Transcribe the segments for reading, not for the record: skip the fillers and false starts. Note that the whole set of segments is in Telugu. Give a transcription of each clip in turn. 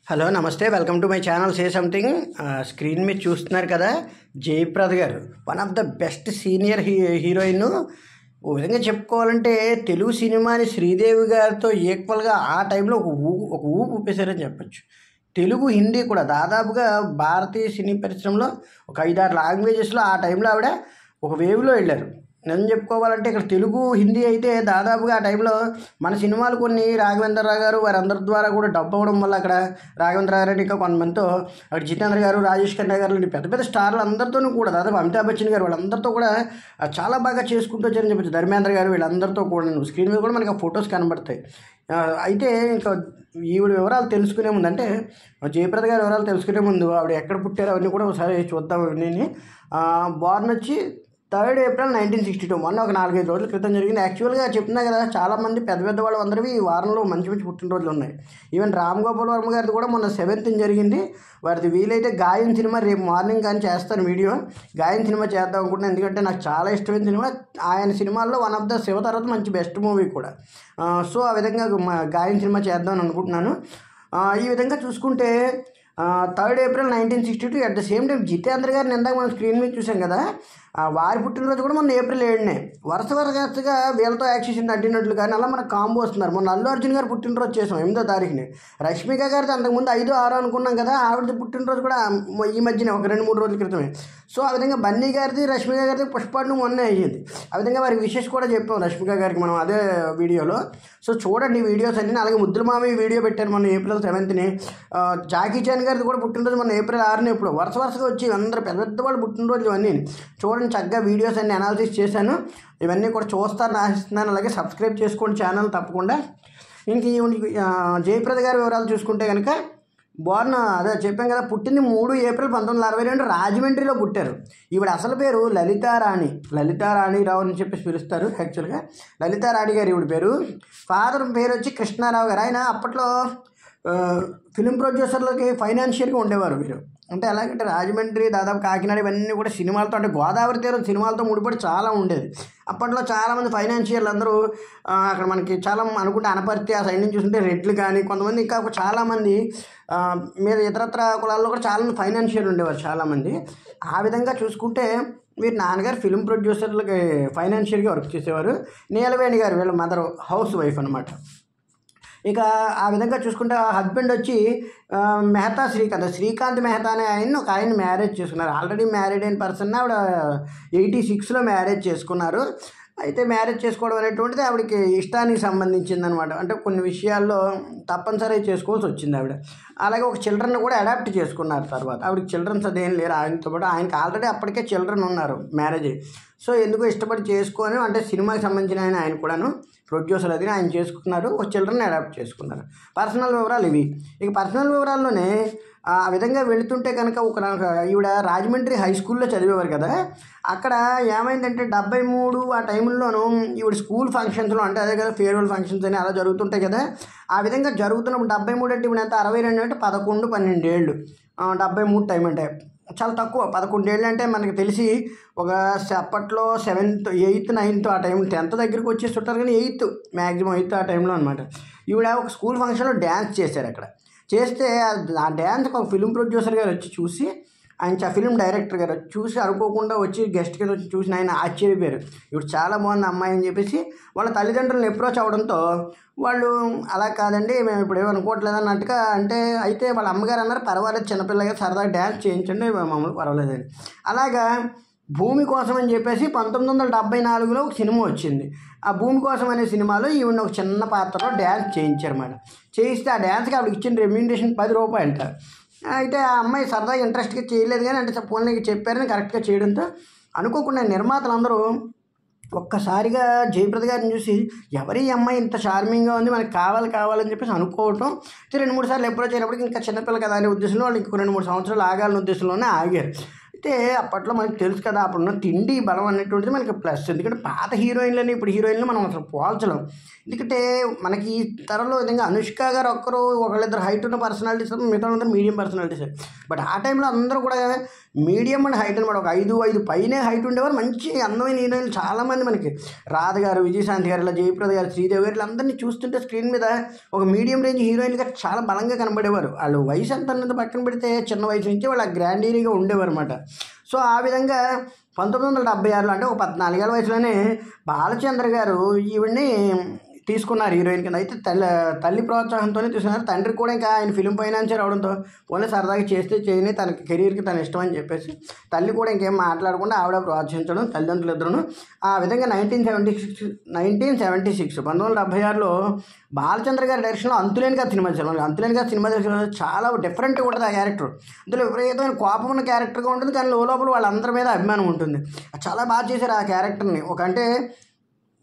హలో నమస్తే, welcome to my channel say something. Screen మీద చూస్తున్నారు కదా, జయప్రద గారు one of the best senior heroine. ఓ విధంగా చెప్పుకోవాలంటే తెలుగు సినిమాని శ్రీదేవి గారితో ఈక్వల్గా ఆ టైంలో ఒక ఊపు ఊపేశారని చెప్పచ్చు. తెలుగు హిందీ కూడా దాదాపుగా భారతీయ సినీ పరిశ్రమలో ఒక 5-6 లాంగ్వేజెస్లో ఆ టైంలో ఆవిడ ఒక వేవ్లో వెళ్ళారు. నేను చెప్పుకోవాలంటే ఇక్కడ తెలుగు హిందీ అయితే దాదాపుగా ఆ టైంలో మన సినిమాలు కొన్ని రాఘవేంద్రరావు గారు వారందరి ద్వారా కూడా డబ్బు అవ్వడం వల్ల అక్కడ రాఘవేంద్రరావు గారు ఇంకా కొంతమందితో అక్కడ జితేంద్ర గారు, రాజేష్ ఖన్నా గారు పెద్ద పెద్ద స్టార్లు అందరితోనూ కూడా దాదాపు అమితాబ్ బచ్చన్ గారు వాళ్ళందరితో కూడా చాలా బాగా చేసుకుంటూ వచ్చారని చెప్పచ్చు. ధర్మేంద్ర గారు వీళ్ళందరితో కూడా స్క్రీన్ మీద కూడా మనకి ఆ ఫొటోస్ కనబడతాయి. అయితే ఇంకా ఈవిడ వివరాలు తెలుసుకునే ముందు, అంటే జయప్రద గారి వివరాలు తెలుసుకునే ముందు ఆవిడ ఎక్కడ పుట్టారో అవన్నీ కూడా ఒకసారి చూద్దాం. అవన్నీ బోర్న్ వచ్చి 3 ఏప్రిల్ 1962, మొన్న ఒక 4-5 రోజుల క్రితం జరిగింది. యాక్చువల్గా చెప్తున్నా కదా, చాలామంది పెద్ద వాళ్ళు అందరివి ఈ వారంలో మంచి పుట్టినరోజులు ఉన్నాయి. ఈవెన్ రామ్ గోపాల్ వర్మ గారిది కూడా మొన్న 7th జరిగింది. వారిది వీలైతే గాయం సినిమా రేపు మార్నింగ్ కానీ చేస్తాను వీడియో. గాయం సినిమా చేద్దాం అనుకుంటున్నాను, ఎందుకంటే నాకు చాలా ఇష్టమైన సినిమా. ఆయన సినిమాల్లో వన్ ఆఫ్ ద శివ తర్వాత మంచి బెస్ట్ మూవీ కూడా. సో ఆ విధంగా గాయం సినిమా చేద్దామని అనుకుంటున్నాను. ఈ విధంగా చూసుకుంటే 3 April 1962 at the same time Jitendra గారిని ఇందాక మనం స్క్రీన్ మీద చూసాం కదా, వారి పుట్టినరోజు కూడా మొన్న ఏప్రిల్ 7నే. వరుసగా వీళ్ళతో యాక్ట్ చేసిన నటినట్లు కానీ అలా మనకు కాంబో వస్తున్నారు. మొన్న అల్లు అర్జున్ గారు పుట్టినరోజు చేసాం 8వ తారీఖుని. రష్మిక గారితో అంతకుముందు 5-6 అనుకున్నాం కదా, ఆవిడది పుట్టినరోజు కూడా ఈ మధ్యనే ఒక 2-3 రోజుల క్రితమే. సో ఆ విధంగా బన్నీ గారిది, రష్మిక గారిది పుష్పాడు మొన్నే అయ్యింది. ఆ విధంగా వారికి విషెస్ కూడా చెప్పాం రష్మిక గారికి మనం అదే వీడియోలో. సో చూడండి వీడియోస్ అన్నీ. అలాగే ముద్దుల మామయ్య వీడియో పెట్టారు మొన్న ఏప్రిల్ 7ని. జాకీ చాన్ గారిది కూడా పుట్టినరోజు మొన్న ఏప్రిల్ 6ని. ఇప్పుడు వరుసగా వచ్చి అందరూ పెద్ద వాళ్ళు పుట్టినరోజులు అన్నీ చూడండి. చక్కగా వీడియోస్ అన్ని అనాలిసిస్ చేశాను. ఇవన్నీ కూడా చూస్తారని ఆశిస్తున్నాను. అలాగే సబ్స్క్రైబ్ చేసుకోండి ఛానల్ తప్పకుండా. ఇంక జయప్రద గారి వివరాలు చూసుకుంటే కనుక, బోర్న్ అదే చెప్పాం కదా, పుట్టింది 3 ఏప్రిల్ 1962 రాజమండ్రిలో పుట్టారు. ఈవిడ అసలు పేరు లలితారాణిరావు అని చెప్పేసి పిలుస్తారు. యాక్చువల్గా లలితారాణి గారు ఈవిడ పేరు. ఫాదర్ పేరు వచ్చి కృష్ణారావు గారు. ఆయన అప్పట్లో ఫిలిం ప్రొడ్యూసర్లకి ఫైనాన్షియల్గా ఉండేవారు వీరు. అంటే ఎలాగంటే రాజమండ్రి, దాదాపు కాకినాడ ఇవన్నీ కూడా సినిమాలతో, అంటే గోదావరి తీరం సినిమాలతో ముడిపడి చాలా ఉండేది. అప్పట్లో చాలామంది ఫైనాన్షియల్ అందరూ అక్కడ మనకి చాలా అనుకుంటే అనపర్తి ఆ సైడ్ నుంచి చూస్తుంటే రెడ్లు కానీ కొంతమంది ఇంకా చాలామంది మీద ఇతరత్ర కులాల్లో కూడా చాలామంది ఫైనాన్షియల్ ఉండేవారు చాలామంది. ఆ విధంగా చూసుకుంటే వీరి నాన్నగారు ఫిలిం ప్రొడ్యూసర్లకి ఫైనాన్షియల్గా వర్క్ చేసేవారు. నీలవేణి గారు వీళ్ళ మదర్ హౌస్ వైఫ్ అనమాట. ఇక ఆ విధంగా చూసుకుంటే హస్బెండ్ వచ్చి మెహతా శ్రీకాంత్ మెహతా అనే ఆయన మ్యారేజ్ చేసుకున్నారు. ఆల్రెడీ మ్యారీడ్ అయిన పర్సన్ ఆవిడ 86లో మ్యారేజ్ చేసుకున్నారు. అయితే మ్యారేజ్ చేసుకోవడం అనేటువంటిది ఆవిడకి ఇష్టానికి సంబంధించిందనమాట. అంటే కొన్ని విషయాల్లో తప్పనిసరి చేసుకోవాల్సి వచ్చింది ఆవిడ. అలాగే ఒక చిల్డ్రన్ కూడా అడాప్ట్ చేసుకున్నారు తర్వాత. ఆవిడకి చిల్డ్రన్స్ అదేం లేరు ఆయనతో పాటు. ఆయనకి ఆల్రెడీ అప్పటికే చిల్డ్రన్ ఉన్నారు మ్యారేజ్. సో ఎందుకు ఇష్టపడి చేసుకొని, అంటే సినిమాకి సంబంధించిన ఆయన కూడాను ప్రొడ్యూసర్ అది ఆయన చేసుకున్నారు. ఒక చిల్డ్రన్ అడాప్ట్ చేసుకున్నారు. పర్సనల్ వివరాలు ఇవి. ఇక పర్సనల్ వివరాల్లోనే ఆ విధంగా వెళుతుంటే కనుక ఈవిడ రాజమండ్రి హై స్కూల్లో చదివేవారు కదా. అక్కడ ఏమైందంటే 73 ఆ టైంలోనూ ఈవిడ స్కూల్ ఫంక్షన్స్లో, అంటే అదే కదా ఫేర్వెల్ ఫంక్షన్స్ అని అలా జరుగుతుంటాయి కదా. ఆ విధంగా జరుగుతున్నప్పుడు 73 అంటే ఇప్పుడు ఎంత 62 అంటే 11-12 ఏళ్ళు. 73 టైం అంటే చాలా తక్కువ. 11 ఏళ్ళు అంటే మనకి తెలిసి ఒక అప్పట్లో 7th 8th 9th ఆ టైం 10th దగ్గరికి వచ్చేసి ఉంటారు, కానీ 8th మ్యాక్సిమం 8th ఆ టైంలో అనమాట. ఈవిడ ఒక స్కూల్ ఫంక్షన్లో డ్యాన్స్ చేశారు. అక్కడ చేస్తే ఆ డ్యాన్స్ ఒక ఫిలిం ప్రొడ్యూసర్ గారు వచ్చి చూసి, ఆయన ఫిలిం డైరెక్టర్ గారు చూసి అనుకోకుండా వచ్చి గెస్ట్ కింద వచ్చి చూసిన ఆయన ఆశ్చర్యపోయారు. ఇప్పుడు చాలా బాగుంది అమ్మాయి అని చెప్పేసి వాళ్ళ తల్లిదండ్రులను అప్రోచ్ అవ్వడంతో వాళ్ళు అలా కాదండి మేము ఇప్పుడు ఏమనుకోవట్లేదు అన్నట్టుగా అంటే, అయితే వాళ్ళ అమ్మగారు అన్నారు పర్వాలేదు చిన్నపిల్లగా సరదాగా డ్యాన్స్ చేయించండి మామూలు పర్వాలేదని. అలాగా భూమి కోసం అని చెప్పేసి 1974లో ఒక సినిమా వచ్చింది. ఆ భూమి కోసం అనే సినిమాలో ఈవిడ ఒక చిన్న పాత్రలో డ్యాన్స్ చేయించారన్నమాట. చేయిస్తే ఆ డ్యాన్స్కి ఆవిడకి ఇచ్చిన రెమ్యూనరేషన్ 10 రూపాయలంట. అయితే ఆ అమ్మాయి సరదాగా ఇంట్రెస్ట్గా చేయలేదు, కానీ అంటే ఫోన్లకి చెప్పారని కరెక్ట్గా చేయడంతో అనుకోకుండా నిర్మాతలు అందరూ ఒక్కసారిగా జయప్రద గారిని చూసి ఎవరి అమ్మాయి ఇంత చార్మింగ్గా ఉంది, మనకి కావాలని చెప్పేసి అనుకోవటం. 2-3 సార్లు అప్రోచ్ అయినప్పటికీ ఇంకా చిన్నపిల్ల కదా అనే ఉద్దేశంలో వాళ్ళు ఇంకొక 2-3 సంవత్సరాలు ఆగాలనే ఉద్దేశంలోనే ఆగారు. అయితే అయితే అప్పట్లో మనకు తెలుసు కదా, అప్పుడున్న తిండి బలం అనేటువంటిది మనకి ప్లస్. ఎందుకంటే పాత హీరోయిన్లని ఇప్పుడు హీరోయిన్లు మనం అసలు పోల్చలేం. ఎందుకంటే మనకి ఈ తరంలో విధంగా అనుష్క గారు ఒకళ్ళిద్దరు హైట్ ఉన్న పర్సనాలిటీస్, మిగతా అందరూ మీడియం పర్సనాలిటీస్. బట్ ఆ టైంలో అందరూ కూడా మీడియం అండ్ హైట్ అనమాట. ఒక 5'5" పైనే హైట్ ఉండేవారు. మంచి అందమైన హీరోయిన్లు చాలామంది మనకి రాధ గారు, విజయశాంతి గారు, ఇలా జయప్రద గారు, శ్రీదేవి గారు, వీళ్ళందరినీ చూస్తుంటే స్క్రీన్ మీద ఒక మీడియం రేంజ్ హీరోయిన్గా చాలా బలంగా కనబడేవారు. వాళ్ళు వయసు ఎంత అన్నది పక్కన పెడితే చిన్న వయసు నుంచి వాళ్ళు గ్రాండీరీగా ఉండేవారు అనమాట. సో ఆ విధంగా 1976లో అంటే ఒక 14 ఏళ్ళ వయసులోనే బాలచంద్ర గారు ఈవిడ్ని తీసుకున్నారు హీరోయిన్ కింద. అయితే తల్లి ప్రోత్సాహంతోనే తీసుకున్నారు. తండ్రి కూడా ఇంకా ఆయన ఫిలిం ఫైనాన్సర్ అవడంతో ఓన్లీ సరదాగా చేస్తే చేయని తన కెరీర్కి తన ఇష్టం అని చెప్పేసి తల్లి కూడా ఇంకేం మాట్లాడకుండా ఆవిడ ప్రోత్సహించడం, తల్లిదండ్రులు ఇద్దరు. ఆ విధంగా 1976లో బాలచంద్ర గారి డైరెక్షన్లో అంతులేనిగా సినిమా చేశారు. అంతులేనిగా సినిమా చేసిన చాలా డిఫరెంట్గా ఉంటుంది ఆ క్యారెక్టర్. అందులో విపరీతమైన కోపం ఉన్న క్యారెక్టర్గా ఉంటుంది, కానీ లోపల వాళ్ళందరి మీద అభిమానం ఉంటుంది. చాలా బాగా చేశారు ఆ క్యారెక్టర్ని. అంటే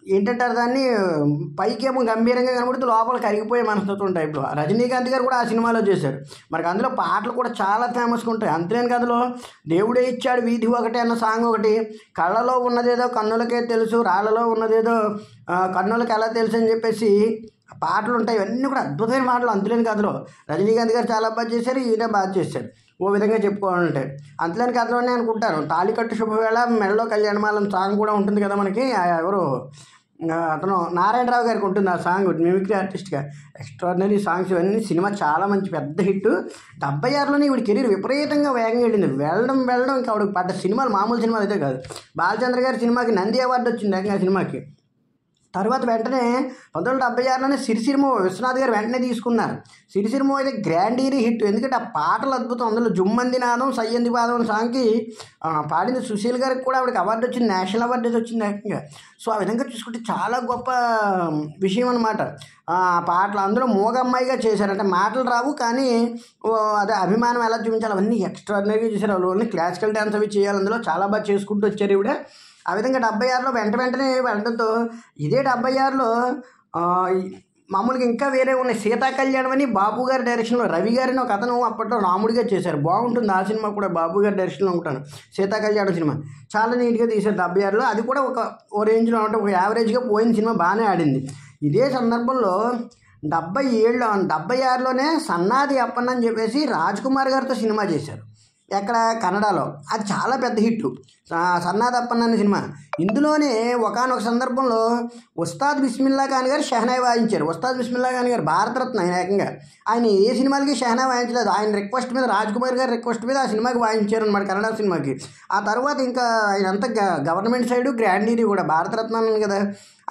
ఏంటంటారు దాన్ని, పైకేమో గంభీరంగా కనబడుతూ లోపల కరిగిపోయే మనస్తత్వం టైప్లో. రజనీకాంత్ గారు కూడా ఆ సినిమాలో చేశారు. మనకు అందులో పాటలు కూడా చాలా ఫేమస్గా ఉంటాయి. అంతేను కథలో దేవుడే ఇచ్చాడు వీధి ఒకటి అన్న సాంగ్ ఒకటి, కళ్ళలో ఉన్నదేదో కన్నులకే తెలుసు, రాళ్ళలో ఉన్నదేదో కన్నులకు ఎలా తెలుసు అని చెప్పేసి పాటలు ఉంటాయి. ఇవన్నీ కూడా అద్భుతమైన పాటలు అంతులేని కథలో. రజనీకాంత్ గారు చాలా బాగా చేశారు, ఈయన బాగా చేశారు. ఓ విధంగా చెప్పుకోవాలంటే అంతులేని కథలోనే అనుకుంటాను. తాళికట్టు శుభవేళ మెడలో కళ్యాణమాలం సాంగ్ కూడా ఉంటుంది కదా మనకి. ఎవరు అతను నారాయణరావు గారికి ఉంటుంది ఆ సాంగ్, మిమిక్రీ ఆర్టిస్ట్గా. ఎక్స్ట్రాడినరీ సాంగ్స్ ఇవన్నీ. సినిమా చాలా మంచి పెద్ద హిట్. 76లోనే ఈవిడ కెరీర్ విపరీతంగా వేగంగా వెళ్ళింది. వెళ్ళడం ఇంకా ఆవిడకి పడ్డ సినిమాలు మామూలు సినిమాలు అయితే కాదు. బాలచంద్ర గారి సినిమాకి నంది అవార్డు వచ్చింది ఆ సినిమాకి. తర్వాత వెంటనే 1976లోనే సిరిసిరిమో విశ్వనాథ్ గారు వెంటనే తీసుకున్నారు. సిరిసిరిమో అయితే గ్రాండీరీ హిట్. ఎందుకంటే ఆ పాటలు అద్భుతం. అందులో జుమ్మంది నాదం సయ్యంది పాదం సాంగ్కి పాడింది సుశీల్ గారికి కూడా ఆవిడకి అవార్డు వచ్చింది, నేషనల్ అవార్డు వచ్చింది ఏకంగా. సో ఆ విధంగా చూసుకుంటే చాలా గొప్ప విషయం అనమాట. ఆ పాటలు అందులో మూగమ్మాయిగా చేశారు. అంటే మాటలు రావు కానీ అదే అభిమానం ఎలా చూపించాలి అవన్నీ ఎక్స్ట్రాడినరీగా చేశారు. వాళ్ళు క్లాసికల్ డ్యాన్స్ అవి చేయాలి, అందులో చాలా బాగా చేసుకుంటూ వచ్చారు ఈవిడ. ఆ విధంగా 76లో వెంటనే వెళ్ళడంతో, ఇదే 76లో మామూలుగా ఇంకా వేరే ఉన్నాయి. సీతా కళ్యాణం అని బాబు గారి డైరెక్షన్లో రవి గారిని ఒక అతను అప్పట్లో రాముడిగా చేశారు. బాగుంటుంది ఆ సినిమా కూడా, బాబు గారి డైరెక్షన్లో ఉంటాను. సీతా కళ్యాణం సినిమా చాలా నీట్గా తీశారు 76లో. అది కూడా ఓ రేంజ్లో అంటే ఒక యావరేజ్గా పోయిన సినిమా, బాగానే ఆడింది. ఇదే సందర్భంలో 76లోనే సన్నాది అప్పన్న అని చెప్పేసి రాజ్ కుమార్ గారితో సినిమా చేశారు. ఎక్కడ కన్నడలో. అది చాలా పెద్ద హిట్, సన్నాది అప్పన్న అనే సినిమా. ఇందులోనే ఒకానొక సందర్భంలో ఉస్తాద్ బిస్మిల్లా ఖాన్ గారు షెహనాయి వాయించారు. ఉస్తాద్ బిస్మిల్లా ఖాన్ గారు భారతరత్న ఆయన ఏకంగా. ఆయన ఏ సినిమాలకి షెహనాయి వాయించలేదు. ఆయన రిక్వెస్ట్ మీద, రాజ్ కుమార్ గారి రిక్వెస్ట్ మీద ఆ సినిమాకి వాయించారు అనమాట, కన్నడ సినిమాకి. ఆ తర్వాత ఇంకా ఆయన అంతా గవర్నమెంట్ సైడు గ్రాండీరీ కూడా. భారతరత్న అన్నాను కదా,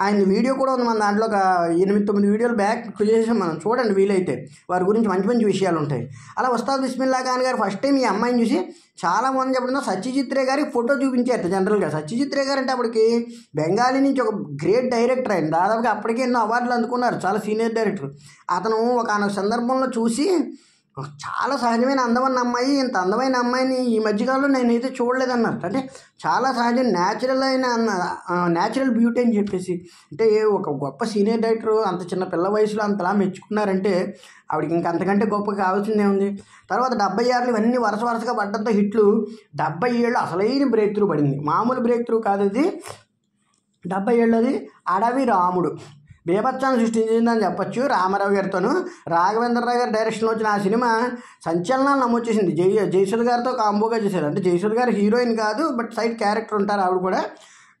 ఆయన వీడియో కూడా ఉంది మన దాంట్లో. ఒక 8-9 వీడియోలు బ్యాక్ చేసాం మనం, చూడండి వీలైతే. వారి గురించి మంచి మంచి విషయాలు ఉంటాయి. అలా ఉస్తాద్ బిస్మిల్లా ఖాన్ గారు ఫస్ట్ టైం ఈ అమ్మాయిని చూసి చాలామంది చెప్పడంతో సత్యజిత్ రే గారికి ఫోటో చూపించారు. జనరల్గా సత్యజిత్ రే గారు అంటే అప్పటికి బెంగాలీ నుంచి ఒక గ్రేట్ డైరెక్టర్. ఆయన దాదాపుగా అప్పటికే ఎన్నో అవార్డులు అందుకున్నారు, చాలా సీనియర్ డైరెక్టర్. అతను ఒక సందర్భంలో చూసి చాలా సహజమైన అందమైన అమ్మాయి, ఇంత అందమైన అమ్మాయిని ఈ మధ్యకాలంలో నేనైతే చూడలేదన్నారు. అంటే చాలా సహజం, న్యాచురల్ బ్యూటీ అని చెప్పేసి. అంటే ఒక గొప్ప సీనియర్ డైరెక్టర్ అంత చిన్న పిల్ల వయసులో అంతలా మెచ్చుకున్నారంటే ఆవిడకి ఇంకా అంతకంటే గొప్ప కావాల్సిందే ఉంది. తర్వాత 76లో ఇవన్నీ వరుసగా పడ్డంతో హిట్లు. 77లో అసలైన బ్రేక్ త్రూ పడింది. మామూలు బ్రేక్ త్రూ కాదు ఇది. 77లోది అడవి రాముడు బీభత్సాన్ని సృష్టించిందని చెప్పొచ్చు. రామారావు గారితోనూ రాఘవేంద్రరావు గారి డైరెక్షన్లో వచ్చిన ఆ సినిమా సంచలనాలు నమోదు చేసింది. జయసుధ గారితో కాంబోగా చేశారు. అంటే జయసుధ గారు హీరోయిన్ కాదు, బట్ సైడ్ క్యారెక్టర్ ఉంటారు ఆవిడ కూడా.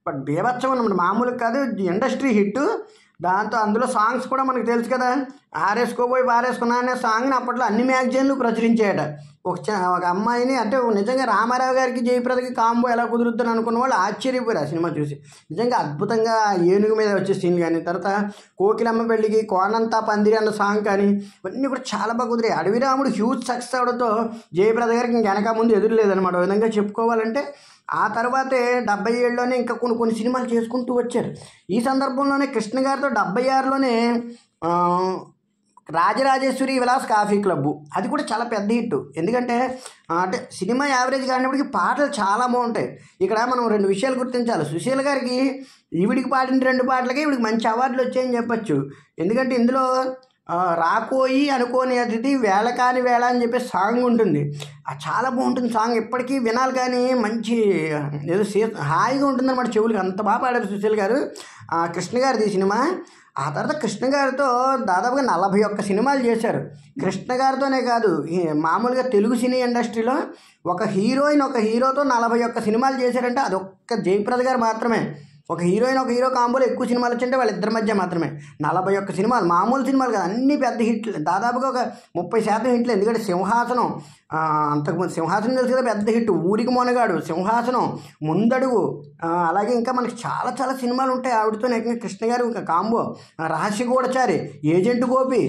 బట్ బీభత్సం అన్నమాట, మామూలుగా కాదు, ఇండస్ట్రీ హిట్. దాంతో అందులో సాంగ్స్ కూడా మనకు తెలుసు కదా. ఆరేసుకోబోయి బారేసుకున్నా అనే సాంగ్ని అప్పట్లో అన్ని మ్యాగజైన్లు ప్రచురించాయట. ఒక అమ్మాయిని, అంటే నిజంగా రామారావు గారికి జయప్రదకి కాంబో ఎలా కుదురుద్దని అనుకున్న వాళ్ళు ఆశ్చర్యపోయారు ఆ సినిమా చూసి. నిజంగా అద్భుతంగా ఏనుగు మీద వచ్చే సీన్ కానీ, తర్వాత కోకిలమ్మ పెళ్ళికి కోనంతా పందిరి అన్న సాంగ్ కానీ, ఇవన్నీ కూడా చాలా బాగా కుదిరాయి. అడవి రాముడు హ్యూజ్ సక్సెస్ అవడంతో జయప్రద గారికి ఇంక వెనక ముందు ఎదురు లేదనమాట. ఒక విధంగా చెప్పుకోవాలంటే ఆ తర్వాతే 77లోనే ఇంకా కొన్ని సినిమాలు చేసుకుంటూ వచ్చారు. ఈ సందర్భంలోనే కృష్ణ గారితో 76లోనే రాజరాజేశ్వరి విలాస్ కాఫీ క్లబ్బు, అది కూడా చాలా పెద్ద హిట్. ఎందుకంటే అంటే సినిమా యావరేజ్ కానిప్పటికీ పాటలు చాలా బాగుంటాయి. ఇక్కడ మనం 2 విషయాలు గుర్తించాలి. సుశీల్ గారికి ఈవిడికి పాడిన 2 పాటలకే ఈవిడికి మంచి అవార్డులు వచ్చాయని చెప్పచ్చు. ఎందుకంటే ఇందులో రాకోయి అనుకోని అతిథి వేళ కాని వేళ అని చెప్పి సాంగ్ ఉంటుంది. చాలా బాగుంటుంది సాంగ్, ఇప్పటికీ వినాలి. కానీ మంచి ఏదో హాయిగా ఉంటుంది అన్నమాట చెవులకి, అంత బాగా పాడారు సుశీల్ గారు. కృష్ణ గారిది ఈ సినిమా. ఆ తర్వాత కృష్ణ గారితో దాదాపుగా 41 సినిమాలు చేశారు. కృష్ణ గారితోనే కాదు, మామూలుగా తెలుగు సినీ ఇండస్ట్రీలో ఒక హీరోయిన్ ఒక హీరోతో 41 సినిమాలు చేశారంటే అదొక్క జయప్రద గారు మాత్రమే. ఒక హీరోయిన్ ఒక హీరో కాంబోలో ఎక్కువ సినిమాలు వచ్చింటే వాళ్ళిద్దరి మధ్య మాత్రమే. 41 సినిమాలు, మామూలు సినిమాలు కాదు, అన్ని పెద్ద హిట్లు, దాదాపుగా ఒక 30% హిట్లు. ఎందుకంటే సింహాసనం, అంతకుముందు సింహాసనం తెలుసు కదా పెద్ద హిట్, ఊరికి మొనగాడు, సింహాసనం, ముందడుగు, అలాగే ఇంకా మనకి చాలా చాలా సినిమాలు ఉంటాయి ఆవిడతో. కృష్ణ గారు ఇంకా కాంబో, రహస్య గూఢచారి, ఏజెంట్ గోపి,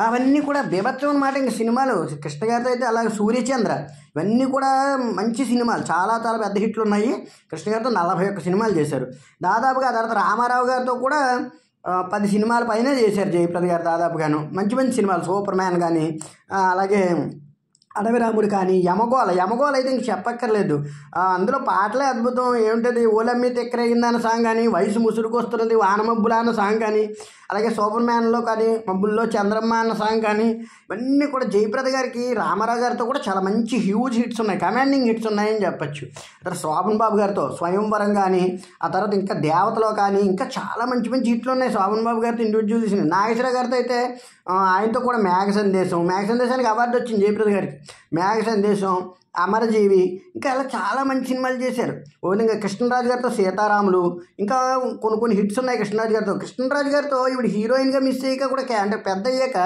అవన్నీ కూడా బీభత్సం అనమాట. ఇంక సినిమాలు కృష్ణ గారితో అయితే అలాగే సూర్యచంద్ర, ఇవన్నీ కూడా మంచి సినిమాలు, చాలా చాలా పెద్ద హిట్లు ఉన్నాయి. కృష్ణ గారితో 41 సినిమాలు చేశారు. దాదాపుగా ఆ తర్వాత రామారావు గారితో కూడా 10 సినిమాల పైన చేశారు జయప్రద గారు దాదాపుగాను. మంచి మంచి సినిమాలు, సూపర్ మ్యాన్ కానీ, అలాగే అడవిరాముడు కానీ, యమగోళ అయితే ఇంక చెప్పక్కర్లేదు. అందులో పాటలే అద్భుతం. ఏమిటది, ఓలమ్మి తెక్కరేగిందన్న సాంగ్ కానీ, వయసు ముసురుకొస్తున్నది వానమబ్బులా అన్న సాంగ్ కానీ, అలాగే సూపర్ మ్యాన్లో కానీ మబ్బుల్లో చంద్రమ్మ అన్న సాంగ్ కానీ, ఇవన్నీ కూడా జయప్రద గారికి రామారావు గారితో కూడా చాలా మంచి హ్యూజ్ హిట్స్ ఉన్నాయి, కమాండింగ్ హిట్స్ ఉన్నాయని చెప్పచ్చు. తర్వాత శోభన్ బాబు గారితో స్వయంవరం కానీ, ఆ తర్వాత ఇంకా దేవతలో కానీ, ఇంకా చాలా మంచి మంచి హిట్లు ఉన్నాయి శోభన్ బాబు గారితో ఇండివిజువల్ తీసింది. నాగేశ్వర గారితో అయితే ఆయనతో కూడా మేఘ సందేశానికి అవార్డు వచ్చింది జయప్రద గారికి. మేఘ సందేశం, అమరజీవి, ఇంకా అలా చాలా మంచి సినిమాలు చేశారు. ఓ విధంగా కృష్ణరాజు గారితో సీతారాములు, ఇంకా కొన్ని హిట్స్ ఉన్నాయి కృష్ణరాజు గారితో ఈవిడ హీరోయిన్గా మిస్ అయ్యాక కూడా, అంటే పెద్ద అయ్యాక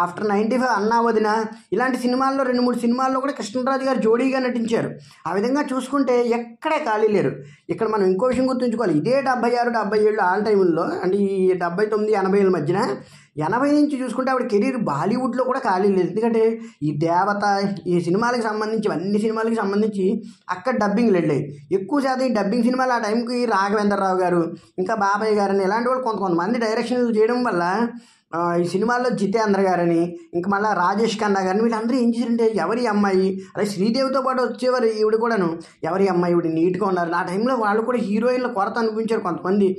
ఆఫ్టర్ 95 అన్నా వదిన, ఇలాంటి సినిమాల్లో 2-3 సినిమాల్లో కూడా కృష్ణరాజు గారు జోడీగా నటించారు. ఆ విధంగా చూసుకుంటే ఎక్కడే ఖాళీ లేరు. ఇక్కడ మనం ఇంకో విషయం గుర్తుంచుకోవాలి, ఇదే 76, 77 ఆల్ టైముల్లో, అంటే ఈ 79, 80 మధ్యన, 80 నుంచి చూసుకుంటే ఆవిడ కెరీర్ బాలీవుడ్లో కూడా ఖాళీ లేదు. ఎందుకంటే ఈ దేవత, ఈ సినిమాలకు సంబంధించి, అన్ని సినిమాలకి సంబంధించి అక్కడ డబ్బింగ్లు వెళ్ళాయి. ఎక్కువ శాతం ఈ డబ్బింగ్ సినిమాలు ఆ టైంకి రాఘవేంద్రరావు గారు, ఇంకా బాబాయ్ గారని, ఇలాంటి వాళ్ళు కొంతమంది డైరెక్షన్లు చేయడం వల్ల ఈ సినిమాల్లో జితేంద్ర గారని, ఇంకా మళ్ళీ రాజేష్ ఖన్నా గారిని, వీళ్ళందరూ ఏం చేశారంటే ఎవరి అమ్మాయి, అలాగే శ్రీదేవితో పాటు వచ్చేవారు ఈవిడ కూడాను, ఎవరి అమ్మాయి ఈవిడ నీట్గా ఉన్నారు. ఆ టైంలో వాళ్ళు కూడా హీరోయిన్ల కొరత అనిపించారు కొంతమంది.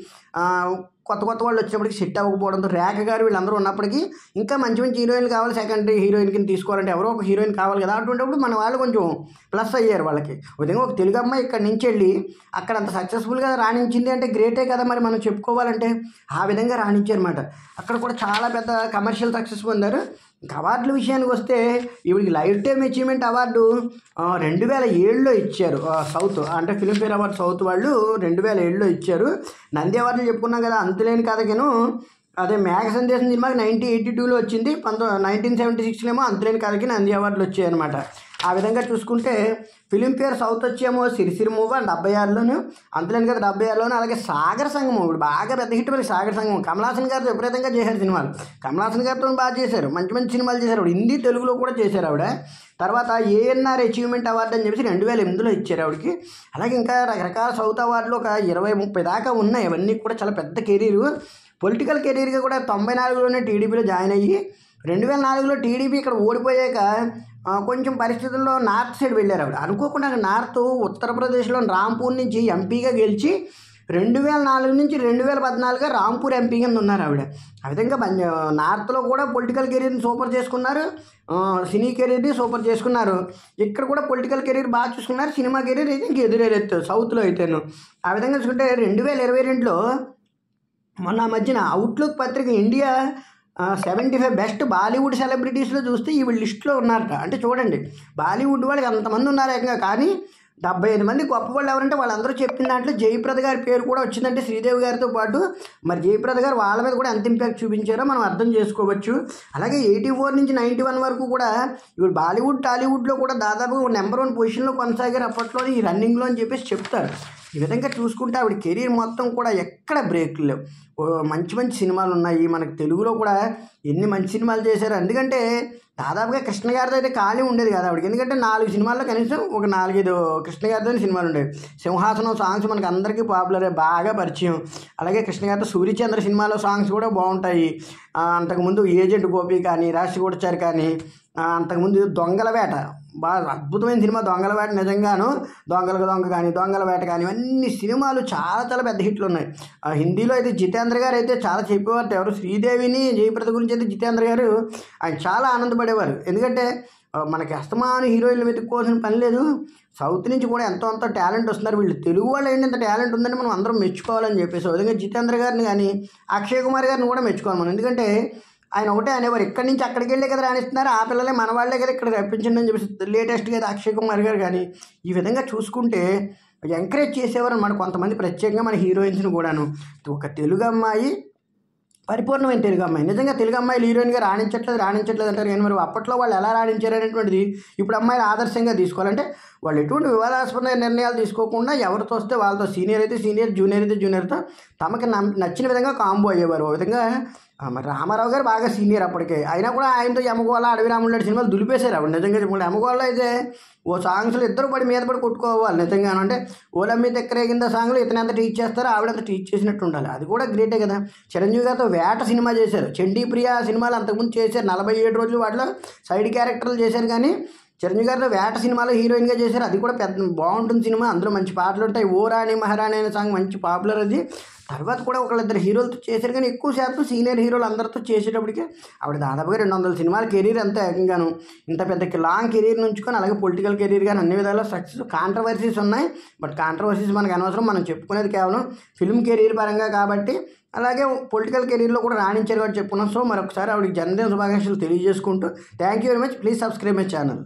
కొత్త వాళ్ళు వచ్చేప్పటికి సెట్ అవ్వకపోవడంతో రేఖ గారు వీళ్ళందరూ ఉన్నప్పటికీ ఇంకా మంచి మంచి హీరోయిన్లు కావాలి, సెకండరీ హీరోయిన్ కింద తీసుకోవాలంటే ఎవరో ఒక హీరోయిన్ కావాలి కదా. అటువంటిప్పుడు మన వాళ్ళు కొంచెం ప్లస్ అయ్యారు వాళ్ళకి. విధంగా ఒక తెలుగు అమ్మాయి ఇక్కడ నుంచి వెళ్ళి అక్కడ అంత సక్సెస్ఫుల్గా రాణించింది అంటే గ్రేటే కదా మరి మనం చెప్పుకోవాలంటే. ఆ విధంగా రాణించారన్నమాట. అక్కడ కూడా చాలా పెద్ద కమర్షియల్ సక్సెస్ పొందారు. అవార్డుల విషయానికి వస్తే ఈవిడికి లైఫ్ టైమ్ అచీవ్మెంట్ అవార్డు 2007లో ఇచ్చారు. సౌత్ అంటే ఫిల్మ్ఫేర్ అవార్డు సౌత్ వాళ్ళు 2007లో ఇచ్చారు. నంది అవార్డులు చెప్పుకున్నాం కదా, అంతులేని కథకేను. అదే మేఘ సందేశం సినిమాకి 1982లో వచ్చింది, 1976లో ఏమో అంతులేని కథకి నంది అవార్డులు వచ్చాయి అనమాట. ఆ విధంగా చూసుకుంటే ఫిలింఫేర్ సౌత్ వచ్చేమో సిరిసిరి మూవ్ 76లోను, అంతులేని కదా 76లోను. అలాగే సాగర సంగమం ఇప్పుడు బాగా పెద్ద హిట్ మరి సాగర సంగమం. కమలాసన్ గారితో విపరీతంగా చేశారు సినిమాలు. కమలాసన్ గారితో బాగా చేశారు, మంచి మంచి సినిమాలు చేశారు ఆవిడ. హిందీ తెలుగులో కూడా చేశారు ఆవిడ. తర్వాత ఏఎన్ఆర్ అచీవ్మెంట్ అవార్డు అని చెప్పేసి 2008లో ఇచ్చారు ఆవిడకి. అలాగే ఇంకా రకరకాల సౌత్ అవార్డులు ఒక 20-30 దాకా ఉన్నాయి. అవన్నీ కూడా చాలా పెద్ద కెరీరు. పొలిటికల్ కెరీర్గా కూడా 94లోనే టీడీపీలో జాయిన్ అయ్యి 2004లో టీడీపీ ఇక్కడ ఓడిపోయాక కొంచెం పరిస్థితుల్లో నార్త్ సైడ్ వెళ్ళారు ఆవిడ. అనుకోకుండా నార్త్ ఉత్తరప్రదేశ్లోని రాంపూర్ నుంచి ఎంపీగా గెలిచి 2004 నుంచి 2014గా రాంపూర్ ఎంపీ కింద ఉన్నారు ఆవిడ. ఆ విధంగా నార్త్లో కూడా పొలిటికల్ కెరీర్ని సూపర్ చేసుకున్నారు, సినీ కెరీర్ని సూపర్ చేసుకున్నారు. ఇక్కడ కూడా పొలిటికల్ కెరీర్ బాగా చూసుకున్నారు, సినిమా కెరీర్ అయితే ఇంక ఎదురెత్తు సౌత్లో అయితేను. ఆ విధంగా చూసుకుంటే 2022లో మొన్న మధ్యన అవుట్లుక్ పత్రిక ఇండియా 75 బెస్ట్ బాలీవుడ్ సెలబ్రిటీస్లో చూస్తే ఈ లిస్టులో ఉన్నారట. అంటే చూడండి, బాలీవుడ్ వాళ్ళకి అంతమంది ఉన్నారు ఏకంగా. కానీ 75 మంది గొప్ప వాళ్ళు ఎవరంటే వాళ్ళందరూ చెప్పిన దాంట్లో జయప్రద గారి పేరు కూడా వచ్చిందంటే శ్రీదేవి గారితో పాటు. మరి జయప్రద గారు వాళ్ళ మీద కూడా ఎంత ఇంపాక్ట్ చూపించారో మనం అర్థం చేసుకోవచ్చు. అలాగే 84 నుంచి 91 వరకు కూడా ఇప్పుడు బాలీవుడ్ టాలీవుడ్లో కూడా దాదాపు నెంబర్ 1 పొజిషన్లో కొనసాగారు అప్పట్లో ఈ రన్నింగ్లో అని చెప్పేసి చెప్తారు. ఈ విధంగా చూసుకుంటే ఆవిడ కెరీర్ మొత్తం కూడా ఎక్కడ బ్రేక్ లేవు. మంచి మంచి సినిమాలు ఉన్నాయి. మనకు తెలుగులో కూడా ఎన్ని మంచి సినిమాలు చేశారు. ఎందుకంటే దాదాపుగా కృష్ణ గారితో అయితే ఖాళీ ఉండేది కదా ఆవిడకి. ఎందుకంటే 4 సినిమాల్లో కనీసం ఒక 4-5 కృష్ణ గారితో సినిమాలు ఉండేవి. సింహాసనం సాంగ్స్ మనకు అందరికీ పాపులరే, బాగా పరిచయం. అలాగే కృష్ణ గారితో సూర్యచంద్ర సినిమాలో సాంగ్స్ కూడా బాగుంటాయి. అంతకుముందు ఏజెంట్ గోపి కానీ, రాశి గూఢచారి కానీ, అంతకుముందు దొంగల వేట బాగా అద్భుతమైన సినిమా దొంగల వేట. నిజంగాను దొంగలకు దొంగ కానీ, దొంగల వేట కానీ, ఇవన్నీ సినిమాలు చాలా చాలా పెద్ద హిట్లు ఉన్నాయి. హిందీలో అయితే జితేంద్ర గారు అయితే చాలా చెప్పేవారు. ఎవరు శ్రీదేవిని జయప్రద గురించి అయితే జితేంద్ర గారు ఆయన చాలా ఆనందపడేవారు. ఎందుకంటే మనకి అస్తమాను హీరోయిన్లు వెతుక్కోవాల్సిన పని లేదు. సౌత్ నుంచి కూడా ఎంతో టాలెంట్ వస్తున్నారు. వీళ్ళు తెలుగు వాళ్ళు ఏంటి ఇంత టాలెంట్ ఉందని మనం అందరం మెచ్చుకోవాలని చెప్పేసి విధంగా జితేంద్ర గారిని కానీ అక్షయ్ కుమార్ గారిని కూడా మెచ్చుకోవాలి మనం. ఎందుకంటే ఆయన ఒకటే అనేవారు, ఇక్కడి నుంచి అక్కడికి వెళ్ళే కదా రాణిస్తున్నారు, ఆ పిల్లలే మన వాళ్ళే కదా ఇక్కడ రప్పించండి అని చెప్పేసి లేటెస్ట్గా అయితే అక్షయ్ కుమార్ గారు కానీ ఈ విధంగా చూసుకుంటే ఎంకరేజ్ చేసేవారు అన్నమాట కొంతమంది, ప్రత్యేకంగా మన హీరోయిన్స్ని కూడాను. ఒక తెలుగు అమ్మాయి, పరిపూర్ణమైన తెలుగు అమ్మాయి, నిజంగా తెలుగు అమ్మాయిలు హీరోయిన్గా రాణించట్లేదు అంటారు. కానీ మరి అప్పట్లో వాళ్ళు ఎలా రాణించారు అనేటువంటిది ఇప్పుడు అమ్మాయిలు ఆదర్శంగా తీసుకోవాలంటే వాళ్ళు ఎటువంటి వివాదాస్పద నిర్ణయాలు తీసుకోకుండా ఎవరితో వస్తే వాళ్ళతో, సీనియర్ అయితే సీనియర్, జూనియర్ అయితే జూనియర్తో తమకి నచ్చిన విధంగా కాంబో అయ్యేవారు. ఓ విధంగా మరి రామారావు గారు బాగా సీనియర్ అప్పటికే, అయినా కూడా ఆయనతో యమగోళ, అడవి రాముడు సినిమాలు దులిపేశారు ఆవిడ. నిజంగా చెప్పండి, యమగోళ అయితే ఓ సాంగ్స్లో ఇద్దరు మీద పడి కొట్టుకోవాలి నిజంగాను. అంటే ఓలమ్మి తెక్కరేగింద సాంగ్లో ఇతను ఎంత టీచ్ చేస్తారో ఆవిడంత టీచ్ చేసినట్టు ఉండాలి. అది కూడా గ్రేటే కదా. చిరంజీవి గారితో వేట సినిమా చేశారు, చండీ ప్రియ సినిమాలు అంతకుముందు చేశారు, 47 రోజులు వాటిలో సైడ్ క్యారెక్టర్లు చేశారు. కానీ చిరంజీవి గారితో వేట సినిమాలో హీరోయిన్గా చేశారు, అది కూడా పెద్ద బాగుంటుంది సినిమా. అందులో మంచి పాటలు ఉంటాయి. ఓ రాణి మహారాణి అనే సాంగ్ మంచి పాపులర్ అది. తర్వాత కూడా ఒకళ్ళిద్దరు హీరోలతో చేశారు, కానీ ఎక్కువ శాతం సీనియర్ హీరోలు అందరితో చేసేటప్పటికి ఆవిడ దాదాపుగా 200 సినిమాల కెరీర్ అంతా ఏకంగాను. ఇంత పెద్ద లాంగ్ కెరీర్ నుంచుకొని అలాగే పొలిటికల్ కెరీర్ కానీ అన్ని విధాలా సక్సెస్. కాంట్రవర్సీస్ ఉన్నాయి, బట్ కాంట్రవర్సీస్ మనకు అనవసరం. మనం చెప్పుకునేది కేవలం ఫిల్మ్ కెరీర్ పరంగా కాబట్టి. అలాగే పొలిటికల్ కెరీర్లో కూడా రాణించారు కాబట్టి చెప్పుకున్నాం. సో మరొకసారి ఆవిడకి జన్మదిన శుభాకాంక్షలు తెలియజేసుకుంటూ thank you very much. Please subscribe my channel.